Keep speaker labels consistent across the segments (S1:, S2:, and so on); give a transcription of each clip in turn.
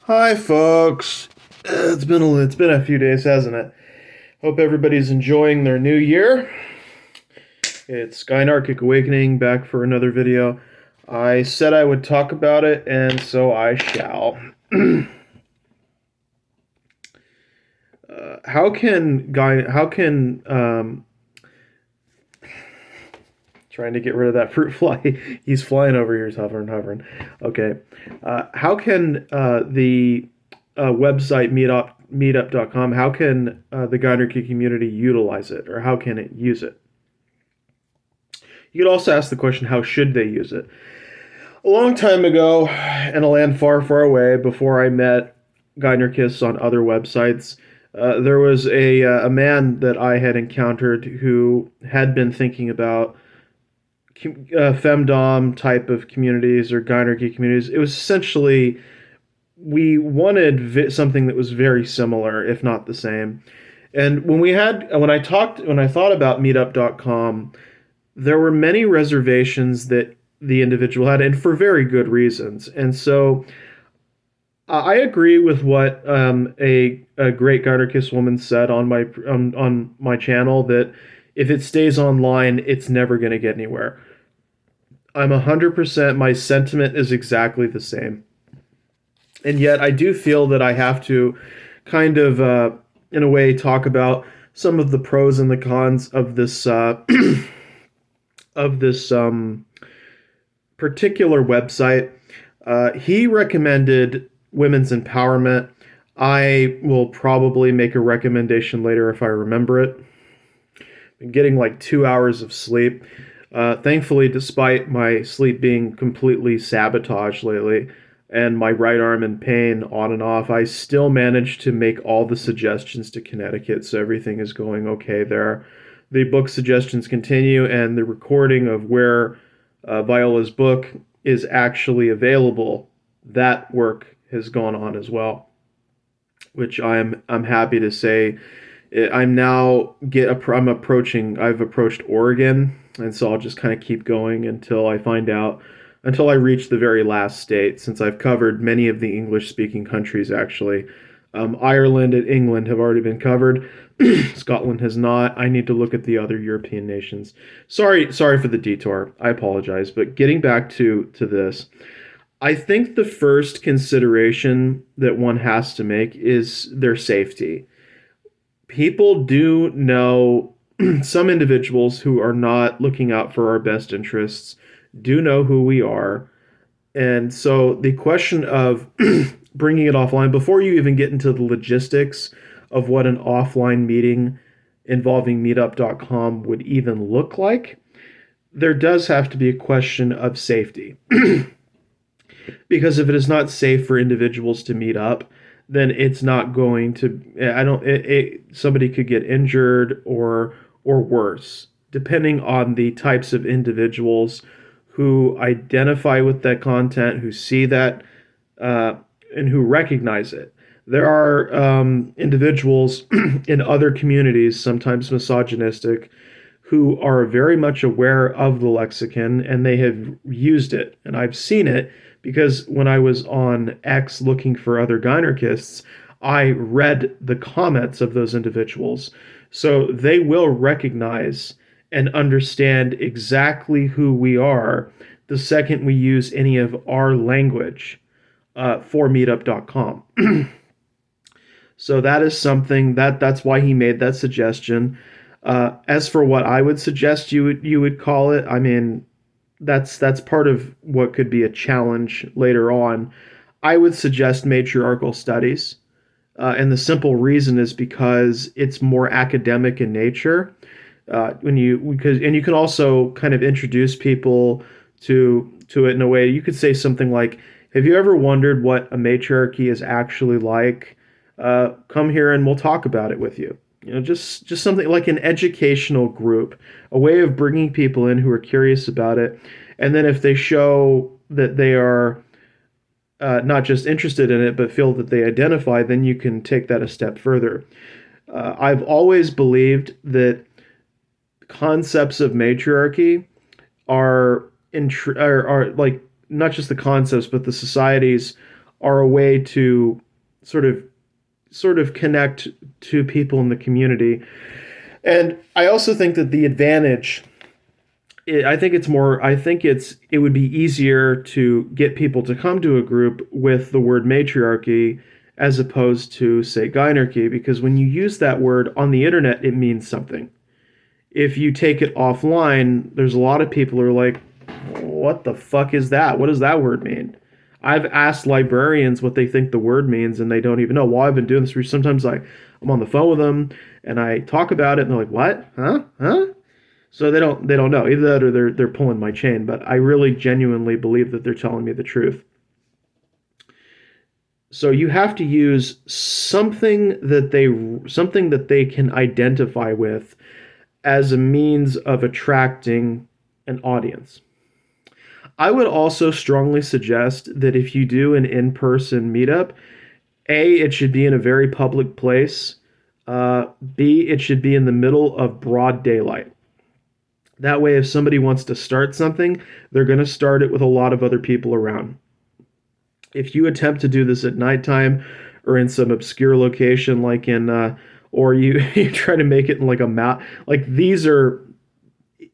S1: Hi, folks. It's been a few days, hasn't it? Hope everybody's enjoying their new year. It's Gynarchy Awakening back for another video. I said I would talk about it, and so I shall. Trying to get rid of that fruit fly. He's flying over here. He's hovering. Okay. How can the website Meetup.com, how can the Gynarchy community utilize it, or how can it use it? You could also ask the question, how should they use it? A long time ago, in a land far, far away, before I met Gynarchists on other websites, there was a man that I had encountered who had been thinking about femdom type of communities or Gynarchy communities. It was essentially, we wanted something that was very similar, if not the same. And when I thought about Meetup.com, there were many reservations that the individual had, and for very good reasons. And so I agree with what a great Gynarchist woman said on my channel, that if it stays online, it's never going to get anywhere. I'm 100%. My sentiment is exactly the same, and yet I do feel that I have to kind of, in a way, talk about some of the pros and the cons of this of this particular website. He recommended women's empowerment. I will probably make a recommendation later if I remember it. Been getting like 2 hours of sleep. Thankfully, despite my sleep being completely sabotaged lately and my right arm in pain on and off, I still managed to make all the suggestions to Connecticut, so everything is going okay there. The book suggestions continue, and the recording of where Viola's book is actually available, that work has gone on as well, which I'm happy to say. I'm approaching. I've approached Oregon, and so I'll just kind of keep going until I reach the very last state. Since I've covered many of the English-speaking countries, actually, Ireland and England have already been covered. Scotland has not. I need to look at the other European nations. Sorry for the detour. I apologize. But getting back to this, I think the first consideration that one has to make is their safety. People do know, some individuals who are not looking out for our best interests do know who we are. And so the question of bringing it offline, before you even get into the logistics of what an offline meeting involving meetup.com would even look like, there does have to be a question of safety. Because if it is not safe for individuals to meet up, then it's not going to, somebody could get injured or worse, depending on the types of individuals who identify with that content, who see that, and who recognize it. There are individuals in other communities, sometimes misogynistic, who are very much aware of the lexicon, and they have used it. And I've seen it because when I was on X looking for other Gynarchists, I read the comments of those individuals. So they will recognize and understand exactly who we are the second we use any of our language for meetup.com. So that is something that's why he made that suggestion. As for what I would suggest you would call it, I mean, that's part of what could be a challenge later on. I would suggest matriarchal studies, and the simple reason is because it's more academic in nature. And you can also kind of introduce people to it in a way. You could say something like, "Have you ever wondered what a matriarchy is actually like? Come here and we'll talk about it with you." You know, just something like an educational group, a way of bringing people in who are curious about it. And then if they show that they are not just interested in it, but feel that they identify, then you can take that a step further. I've always believed that concepts of matriarchy are like not just the concepts, but the societies are a way to sort of connect to people in the community. And I also think that the advantage, I think it's more, it would be easier to get people to come to a group with the word matriarchy as opposed to, say, Gynarchy, because when you use that word on the internet, it means something. If you take it offline, there's a lot of people who are like, what the fuck is that? What does that word mean? I've asked librarians what they think the word means, and they don't even know. Well, I've been doing this for sometimes. I'm on the phone with them, and I talk about it, and they're like, "What? Huh? Huh?" So they don't know either that, or they're pulling my chain. But I really genuinely believe that they're telling me the truth. So you have to use something that they can identify with as a means of attracting an audience. I would also strongly suggest that if you do an in-person meetup, A, it should be in a very public place. B, it should be in the middle of broad daylight. That way, if somebody wants to start something, they're going to start it with a lot of other people around. If you attempt to do this at nighttime or in some obscure location, or you try to make it in like a map, like these are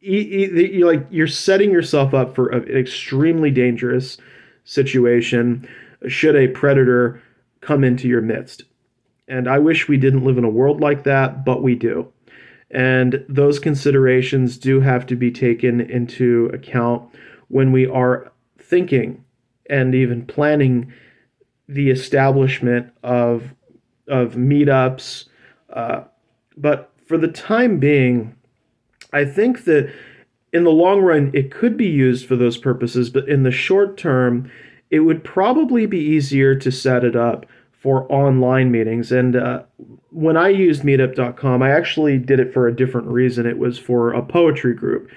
S1: you're setting yourself up for an extremely dangerous situation should a predator come into your midst. And I wish we didn't live in a world like that, but we do. And those considerations do have to be taken into account when we are thinking and even planning the establishment of meetups. But for the time being, I think that in the long run, it could be used for those purposes, but in the short term, it would probably be easier to set it up for online meetings. And when I used meetup.com, I actually did it for a different reason. It was for a poetry group.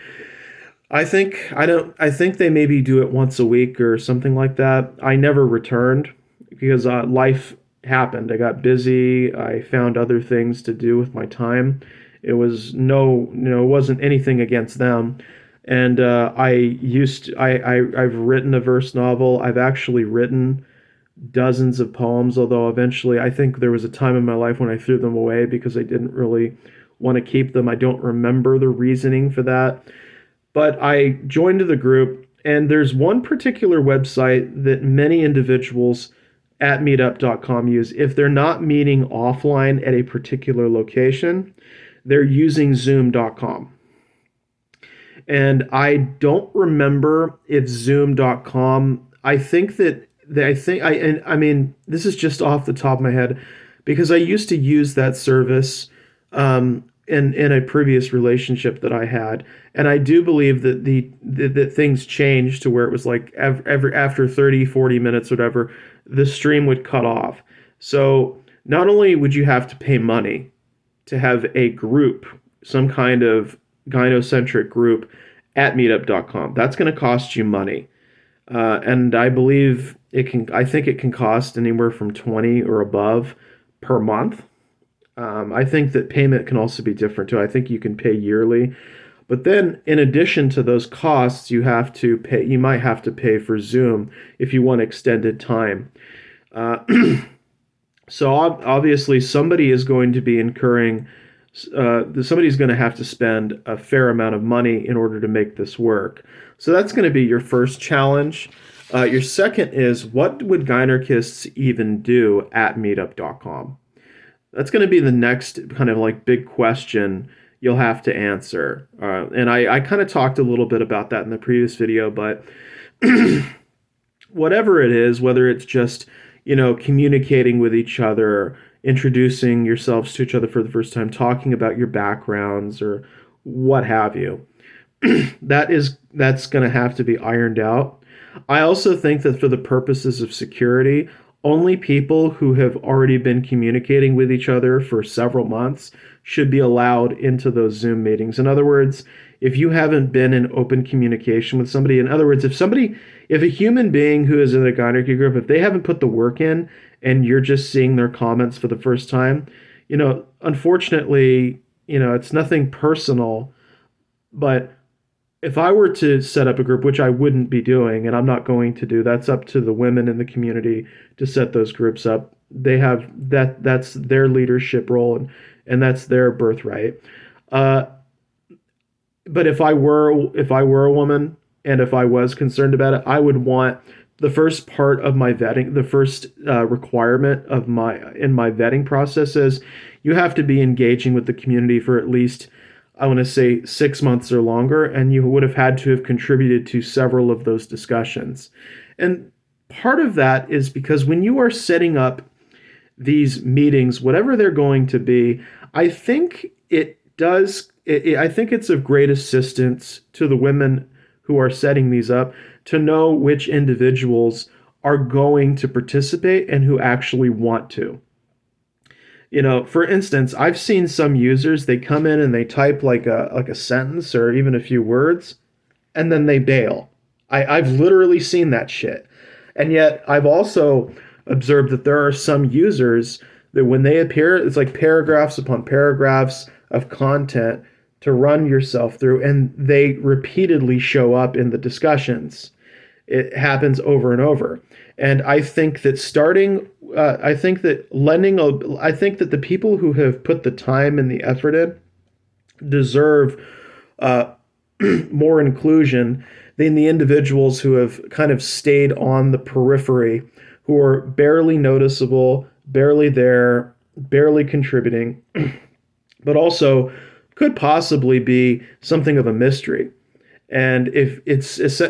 S1: I think they maybe do it once a week or something like that. I never returned because life happened. I got busy. I found other things to do with my time. It was it wasn't anything against them. And I've written a verse novel. I've actually written dozens of poems, although eventually I think there was a time in my life when I threw them away because I didn't really want to keep them. I don't remember the reasoning for that. But I joined the group, and there's one particular website that many individuals at meetup.com use. If they're not meeting offline at a particular location, they're using zoom.com. And I don't remember if zoom.com, I think that I mean, this is just off the top of my head because I used to use that service in a previous relationship that I had, and I do believe that that things changed to where it was like after 30, 40 minutes, whatever, the stream would cut off. So not only would you have to pay money to have a group, some kind of gynocentric group at meetup.com, that's going to cost you money. And I believe I think it can cost anywhere from 20 or above per month. I think that payment can also be different too. I think you can pay yearly. But then in addition to those costs, you might have to pay for Zoom if you want extended time. Uh, so obviously somebody is going to be somebody's going to have to spend a fair amount of money in order to make this work. So that's going to be your first challenge. Your second is, what would Gynarchists even do at meetup.com? That's going to be the next kind of like big question you'll have to answer. And I kind of talked a little bit about that in the previous video, but whatever it is, whether it's just, communicating with each other, introducing yourselves to each other for the first time, talking about your backgrounds or what have you, that's going to have to be ironed out. I also think that for the purposes of security, only people who have already been communicating with each other for several months should be allowed into those Zoom meetings. In other words, if you haven't been in open communication with somebody, in other words, if a human being who is in a Gynarchy group, if they haven't put the work in and you're just seeing their comments for the first time, unfortunately, it's nothing personal, but if I were to set up a group, which I wouldn't be doing, and I'm not going to do, that's up to the women in the community to set those groups up. They have that's their leadership role, and that's their birthright. Uh, but if I were a woman and if I was concerned about it, I would want the first part of my vetting, the first requirement of my vetting process is you have to be engaging with the community for at least, I want to say, 6 months or longer, and you would have had to have contributed to several of those discussions. And part of that is because when you are setting up these meetings, whatever they're going to be, I think it does. I think it's of great assistance to the women who are setting these up to know which individuals are going to participate and who actually want to. For instance, I've seen some users, they come in and they type like a sentence or even a few words, and then they bail. I've literally seen that shit. And yet I've also observed that there are some users that when they appear, it's like paragraphs upon paragraphs of content to run yourself through, and they repeatedly show up in the discussions. It happens over and over. And I think that I think that I think that the people who have put the time and the effort in deserve uh, more inclusion than the individuals who have kind of stayed on the periphery, who are barely noticeable, barely there, barely contributing, but also could possibly be something of a mystery. And if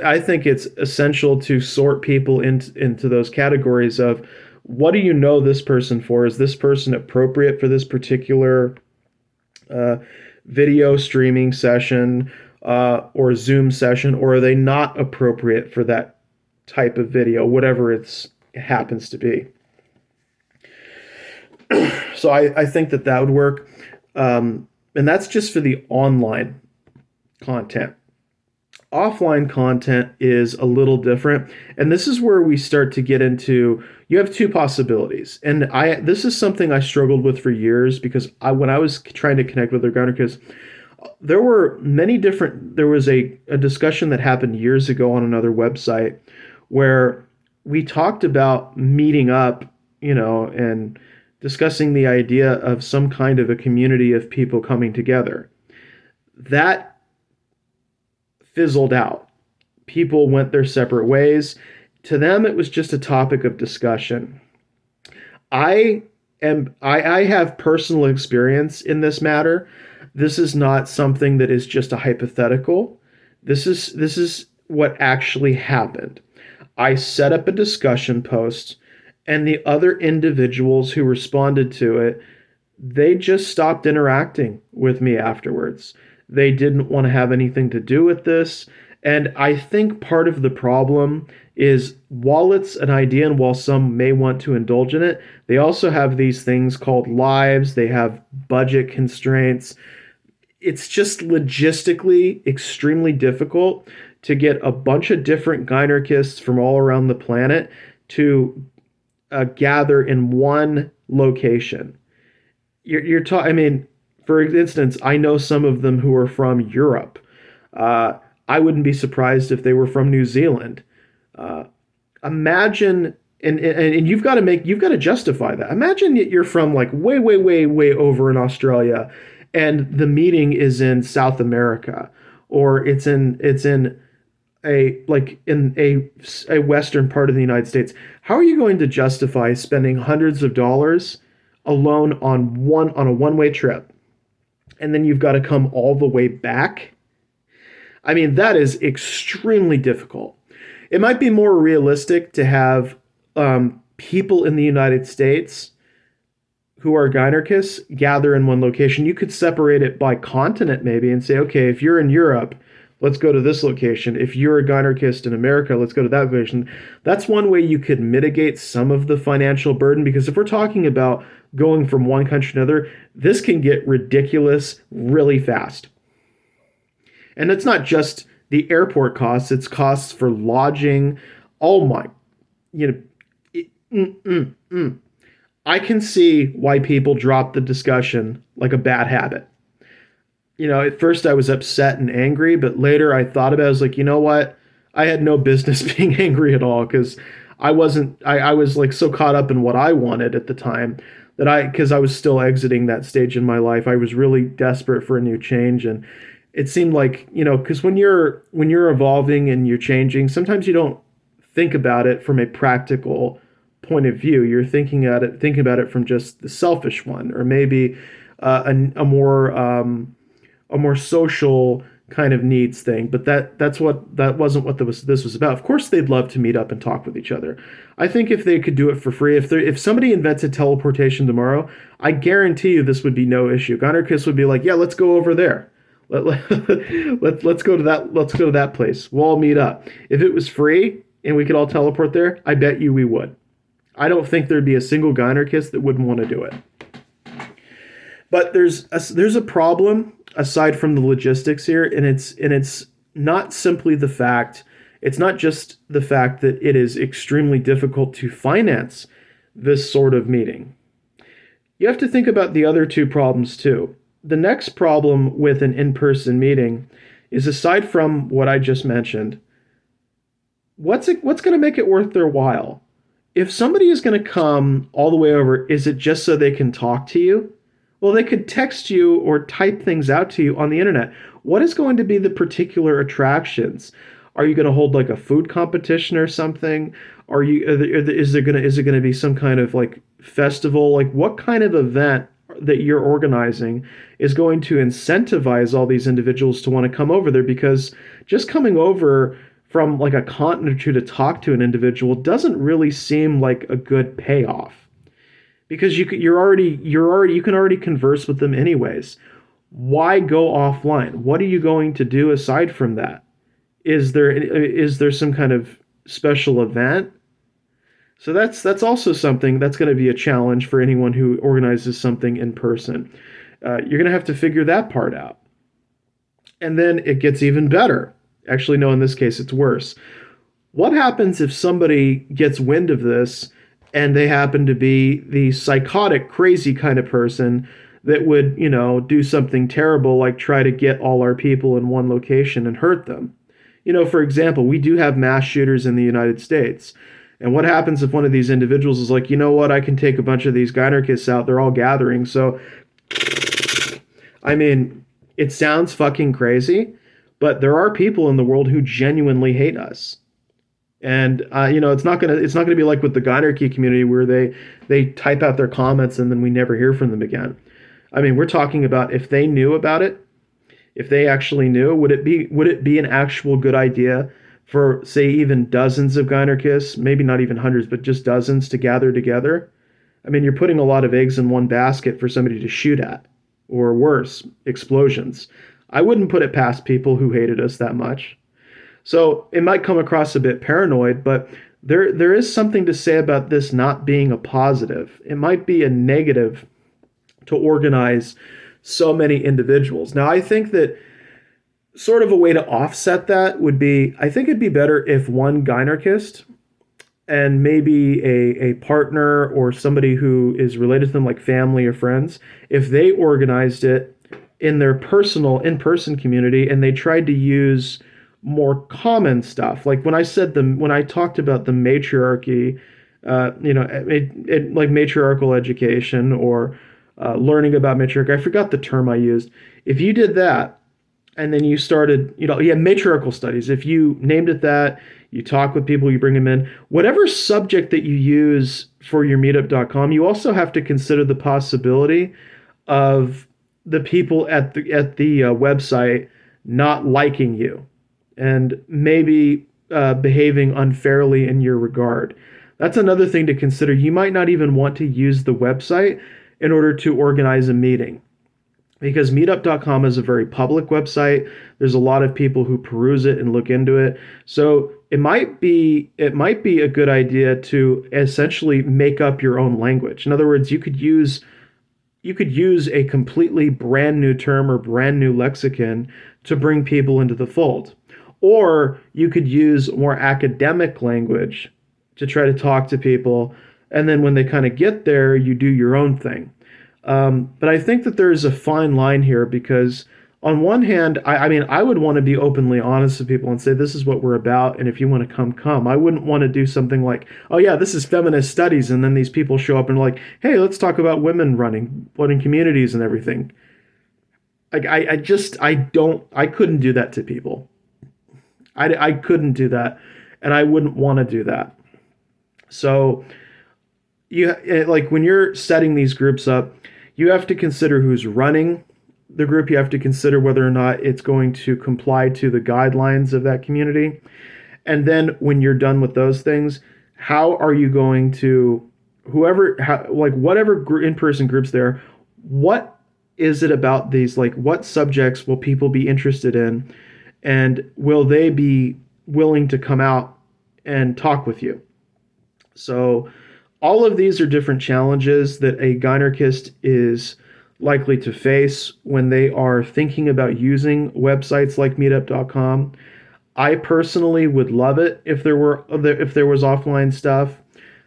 S1: I think it's essential to sort people into those categories of what do you know this person for? Is this person appropriate for this particular uh, video streaming session or Zoom session, or are they not appropriate for that type of video, whatever it happens to be? So I think that would work. And that's just for the online content. Offline content is a little different, and this is where we start to get into, you have two possibilities. And this is something I struggled with for years, because when I was trying to connect with organicers, there was a discussion that happened years ago on another website where we talked about meeting up, and discussing the idea of some kind of a community of people coming together. That fizzled out. People went their separate ways. To them, it was just a topic of discussion. I have personal experience in this matter. This is not something that is just a hypothetical. This is what actually happened. I set up a discussion post, and the other individuals who responded to it, they just stopped interacting with me afterwards. They didn't want to have anything to do with this. And I think part of the problem is, while it's an idea and while some may want to indulge in it, they also have these things called lives. They have budget constraints. It's just logistically extremely difficult to get a bunch of different gynarchists from all around the planet to gather in one location. You're talking. I mean, for instance, I know some of them who are from Europe. I wouldn't be surprised if they were from New Zealand. Uh, Imagine, and you've got to justify that. Imagine that you're from like way, way, way, way over in Australia, and the meeting is in South America, or it's in a western part of the United States. How are you going to justify spending hundreds of dollars alone on a one-way trip, and then you've got to come all the way back? I mean, that is extremely difficult. It might be more realistic to have people in the United States who are gynarchists gather in one location. You could separate it by continent maybe and say, okay, if you're in Europe, let's go to this location. If you're a gynarchist in America, let's go to that location. That's one way you could mitigate some of the financial burden, because if we're talking about going from one country to another, this can get ridiculous really fast. And it's not just the airport costs, it's costs for lodging. Oh my, you know, it, mm, mm, mm. I can see why people drop the discussion like a bad habit. At first I was upset and angry, but later I thought about it. I was like, you know what? I had no business being angry at all because I was like so caught up in what I wanted at the time that because I was still exiting that stage in my life, I was really desperate for a new change. And it seemed like, because when you're evolving and you're changing, sometimes you don't think about it from a practical point of view. You're thinking about it from just the selfish one, or maybe a more social kind of needs thing. But that wasn't what this was about. Of course, they'd love to meet up and talk with each other. I think if they could do it for free, if somebody invented teleportation tomorrow, I guarantee you this would be no issue. Gynarchy would be like, yeah, let's go over there. Let's go to that place. We'll all meet up. If it was free and we could all teleport there, I bet you we would. I don't think there'd be a single Gynarchist that wouldn't want to do it. But there's a problem aside from the logistics here, and it's not simply the fact. It's not just the fact that it is extremely difficult to finance this sort of meeting. You have to think about the other two problems too. The next problem with an in-person meeting is, aside from what I just mentioned, what's going to make it worth their while? If somebody is going to come all the way over, is it just so they can talk to you? Well, they could text you or type things out to you on the internet. What is going to be the particular attractions? Are you going to hold like a food competition or something? Is it going to be some kind of like festival? Like, what kind of event that you're organizing is going to incentivize all these individuals to want to come over there? Because just coming over from like a continent or two to talk to an individual doesn't really seem like a good payoff, because you can already converse with them anyways. Why go offline? What are you going to do aside from that? Is there some kind of special event? So that's also something that's going to be a challenge for anyone who organizes something in person. You're going to have to figure that part out. And then it gets even better. Actually, no, in this case, it's worse. What happens if somebody gets wind of this and they happen to be the psychotic, crazy kind of person that would, do something terrible, like try to get all our people in one location and hurt them? For example, we do have mass shooters in the United States. And what happens if one of these individuals is like, you know what, I can take a bunch of these Gynarchists out, they're all gathering. So, I mean, it sounds fucking crazy, but there are people in the world who genuinely hate us. And it's not gonna be like with the Gynarchy community where they type out their comments and then we never hear from them again. I mean, we're talking about if they knew about it, if they actually knew, would it be an actual good idea for, say, even dozens of Gynarchists, maybe not even hundreds, but just dozens, to gather together? I mean, you're putting a lot of eggs in one basket for somebody to shoot at, or worse, explosions. I wouldn't put it past people who hated us that much. So it might come across a bit paranoid, but there is something to say about this not being a positive. It might be a negative to organize so many individuals. Now, I think that sort of a way to offset that would be, I think it'd be better if one Gynarchist and maybe a partner or somebody who is related to them, like family or friends, if they organized it in their personal in-person community and they tried to use more common stuff. Like when I talked about the matriarchy, like matriarchal education, or learning about matriarchy. I forgot the term I used. If you did that, and then you started, matriarchal studies. If you named it that, you talk with people, you bring them in. Whatever subject that you use for your meetup.com, you also have to consider the possibility of the people at the website not liking you and maybe behaving unfairly in your regard. That's another thing to consider. You might not even want to use the website in order to organize a meeting, because meetup.com is a very public website. There's a lot of people who peruse it and look into it. So it might be a good idea to essentially make up your own language. In other words, you could use a completely brand new term or brand new lexicon to bring people into the fold. Or you could use more academic language to try to talk to people, and then when they kind of get there, you do your own thing. But I think that there is a fine line here, because On one hand, I mean, I would want to be openly honest with people and say, this is what we're about. And if you want to come, come. I wouldn't want to do something like, oh, yeah, this is feminist studies. And then these people show up and like, hey, let's talk about women running communities and everything. Like, I couldn't do that to people. I couldn't do that. And I wouldn't want to do that. So, like when you're setting these groups up, you have to consider who's running the group. You have to consider whether or not it's going to comply to the guidelines of that community. And then when you're done with those things, how are you going to like whatever in-person groups there, what is it about these, like what subjects will people be interested in, and will they be willing to come out and talk with you? So all of these are different challenges that a gynarchist is likely to face when they are thinking about using websites like meetup.com. I personally would love it if there was offline stuff.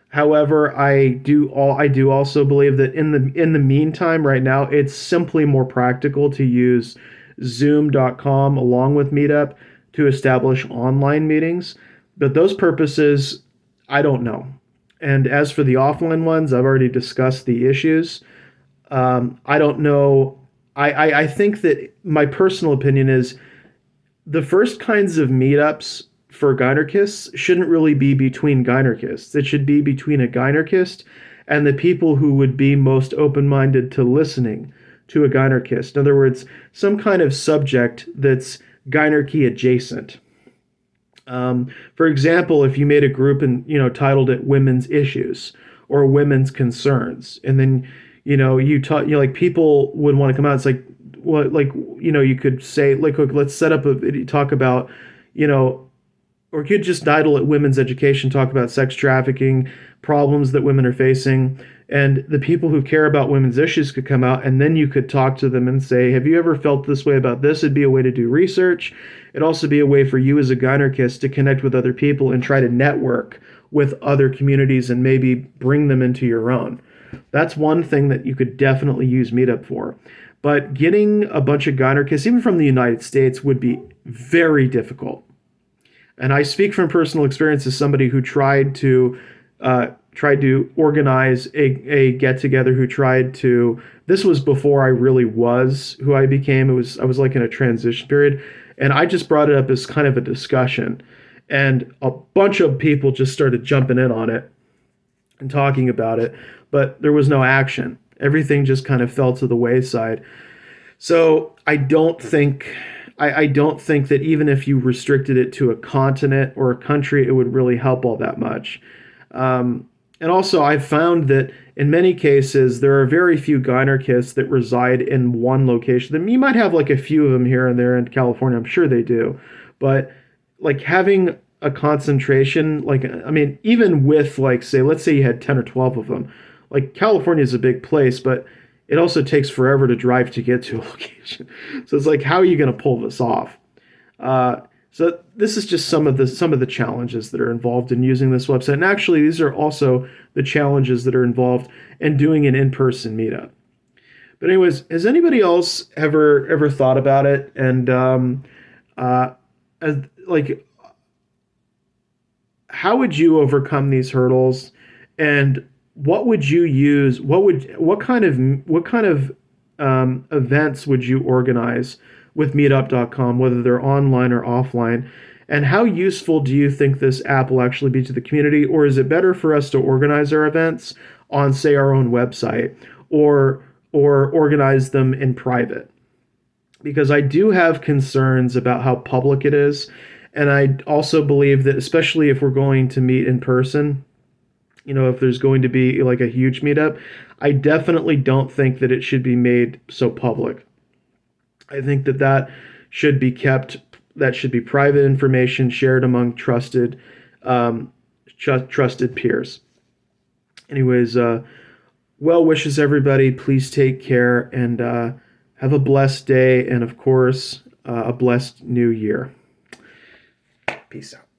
S1: However, I do also believe that in the meantime right now it's simply more practical to use zoom.com along with Meetup to establish online meetings. But those purposes, I don't know. And as for the offline ones, I've already discussed the issues. I don't know. I think that my personal opinion is the first kinds of meetups for gynarchists shouldn't really be between gynarchists. It should be between a gynarchist and the people who would be most open-minded to listening to a gynarchist. In other words, some kind of subject that's gynarchy adjacent. For example, if you made a group and titled it "Women's Issues" or "Women's Concerns," and then you taught like people would want to come out. It's like what you could say like, look, let's set up a talk about or you could just title it "Women's Education," talk about sex trafficking problems that women are facing, and the people who care about women's issues could come out, and then you could talk to them and say, have you ever felt this way about this? It'd be a way to do research. It'd also be a way for you as a gynarchist to connect with other people and try to network with other communities and maybe bring them into your own. That's one thing that you could definitely use Meetup for. But getting a bunch of gynarchists, even from the United States, would be very difficult. And I speak from personal experience as somebody who tried to organize a get together. This was before I really was who I became. I was like in a transition period, and I just brought it up as kind of a discussion, and a bunch of people just started jumping in on it and talking about it, but there was no action. Everything just kind of fell to the wayside. So I don't think that even if you restricted it to a continent or a country, it would really help all that much. And also, I've found that in many cases, there are very few gynarchists that reside in one location. You might have like a few of them here and there in California. I'm sure they do. But like having a concentration, like, I mean, even with like, say, let's say you had 10 or 12 of them, like California is a big place, but it also takes forever to drive to get to a location. So it's like, how are you going to pull this off? So this is just some of the challenges that are involved in using this website. And actually, these are also the challenges that are involved in doing an in-person meetup. But anyways, has anybody else ever thought about it? And like, how would you overcome these hurdles? And what would you use? What kind of events would you organize with meetup.com, whether they're online or offline? And how useful do you think this app will actually be to the community? Or is it better for us to organize our events on, say, our own website, or organize them in private? Because I do have concerns about how public it is. And I also believe that, especially if we're going to meet in person, if there's going to be like a huge meetup, I definitely don't think that it should be made so public. I think that should be private information shared among trusted peers. Anyways, well wishes everybody. Please take care and have a blessed day, and of course, a blessed new year. Peace out.